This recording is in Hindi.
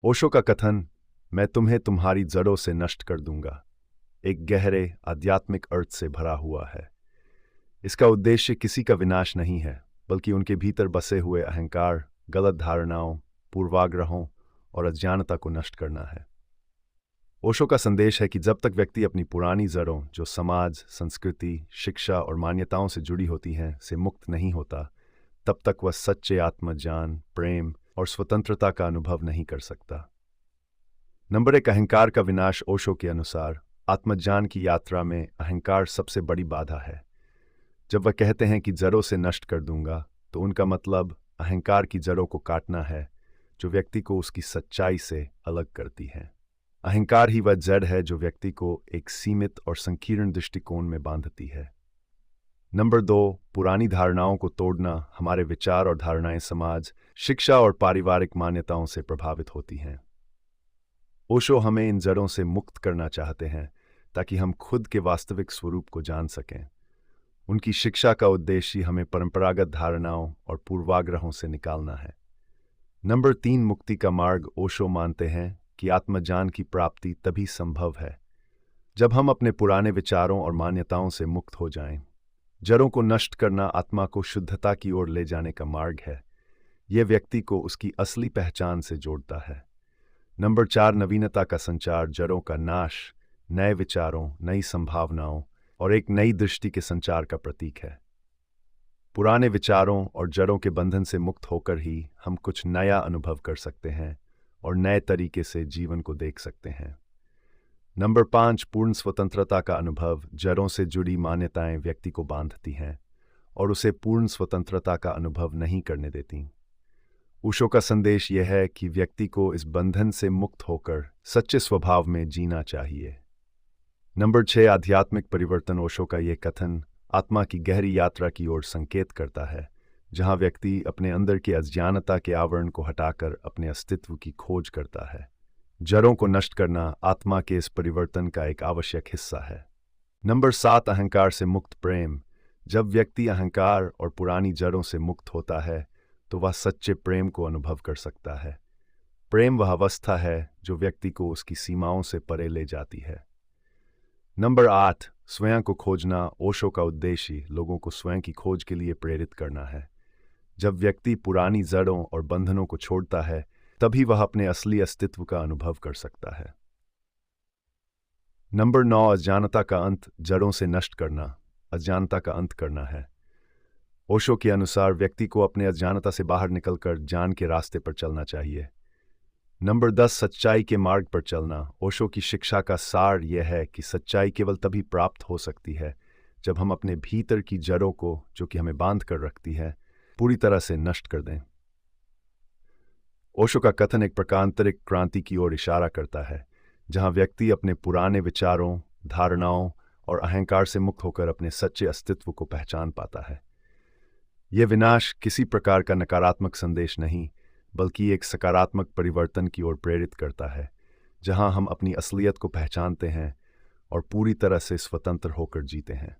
ओशो का कथन, मैं तुम्हें तुम्हारी जड़ों से नष्ट कर दूंगा, एक गहरे आध्यात्मिक अर्थ से भरा हुआ है। इसका उद्देश्य किसी का विनाश नहीं है, बल्कि उनके भीतर बसे हुए अहंकार, गलत धारणाओं, पूर्वाग्रहों और अज्ञानता को नष्ट करना है। ओशो का संदेश है कि जब तक व्यक्ति अपनी पुरानी जड़ों, जो समाज, संस्कृति, शिक्षा और मान्यताओं से जुड़ी होती हैं, से मुक्त नहीं होता, तब तक वह सच्चे आत्मज्ञान, प्रेम और स्वतंत्रता का अनुभव नहीं कर सकता। नंबर 1, अहंकार का विनाश। ओशो के अनुसार आत्मज्ञान की यात्रा में अहंकार सबसे बड़ी बाधा है। जब वह कहते हैं कि जड़ों से नष्ट कर दूंगा, तो उनका मतलब अहंकार की जड़ों को काटना है, जो व्यक्ति को उसकी सच्चाई से अलग करती है। अहंकार ही वह जड़ है जो व्यक्ति को एक सीमित और संकीर्ण दृष्टिकोण में बांधती है। नंबर 2, पुरानी धारणाओं को तोड़ना। हमारे विचार और धारणाएं समाज, शिक्षा और पारिवारिक मान्यताओं से प्रभावित होती हैं। ओशो हमें इन जड़ों से मुक्त करना चाहते हैं ताकि हम खुद के वास्तविक स्वरूप को जान सकें। उनकी शिक्षा का उद्देश्य हमें परंपरागत धारणाओं और पूर्वाग्रहों से निकालना है। नंबर 3, मुक्ति का मार्ग। ओशो मानते हैं कि आत्मज्ञान की प्राप्ति तभी संभव है जब हम अपने पुराने विचारों और मान्यताओं से मुक्त हो जाएं। जड़ों को नष्ट करना आत्मा को शुद्धता की ओर ले जाने का मार्ग है। यह व्यक्ति को उसकी असली पहचान से जोड़ता है। नंबर 4, नवीनता का संचार। जड़ों का नाश नए विचारों, नई संभावनाओं और एक नई दृष्टि के संचार का प्रतीक है। पुराने विचारों और जड़ों के बंधन से मुक्त होकर ही हम कुछ नया अनुभव कर सकते हैं और नए तरीके से जीवन को देख सकते हैं। नंबर 5, पूर्ण स्वतंत्रता का अनुभव। जड़ों से जुड़ी मान्यताएं व्यक्ति को बांधती हैं और उसे पूर्ण स्वतंत्रता का अनुभव नहीं करने देती। ओशो का संदेश यह है कि व्यक्ति को इस बंधन से मुक्त होकर सच्चे स्वभाव में जीना चाहिए। नंबर 6, आध्यात्मिक परिवर्तन। ओशो का यह कथन आत्मा की गहरी यात्रा की ओर संकेत करता है, जहां व्यक्ति अपने अंदर के अज्ञानता के आवरण को हटाकर अपने अस्तित्व की खोज करता है। जड़ों को नष्ट करना आत्मा के इस परिवर्तन का एक आवश्यक हिस्सा है। नंबर 7, अहंकार से मुक्त प्रेम। जब व्यक्ति अहंकार और पुरानी जड़ों से मुक्त होता है, तो वह सच्चे प्रेम को अनुभव कर सकता है। प्रेम वह अवस्था है जो व्यक्ति को उसकी सीमाओं से परे ले जाती है। नंबर 8, स्वयं को खोजना। ओशो का उद्देश्य लोगों को स्वयं की खोज के लिए प्रेरित करना है। जब व्यक्ति पुरानी जड़ों और बंधनों को छोड़ता है, तभी वह अपने असली अस्तित्व का अनुभव कर सकता है। नंबर 9, अज्ञानता का अंत। जड़ों से नष्ट करना अज्ञानता का अंत करना है। ओशो के अनुसार व्यक्ति को अपने अज्ञानता से बाहर निकलकर ज्ञान के रास्ते पर चलना चाहिए। नंबर 10, सच्चाई के मार्ग पर चलना। ओशो की शिक्षा का सार यह है कि सच्चाई केवल तभी प्राप्त हो सकती है जब हम अपने भीतर की जड़ों को, जो कि हमें बांध कर रखती है, पूरी तरह से नष्ट कर दें। ओशो का कथन एक प्रकारांतरिक क्रांति की ओर इशारा करता है, जहां व्यक्ति अपने पुराने विचारों, धारणाओं और अहंकार से मुक्त होकर अपने सच्चे अस्तित्व को पहचान पाता है। यह विनाश किसी प्रकार का नकारात्मक संदेश नहीं, बल्कि एक सकारात्मक परिवर्तन की ओर प्रेरित करता है, जहां हम अपनी असलियत को पहचानते हैं और पूरी तरह से स्वतंत्र होकर जीते हैं।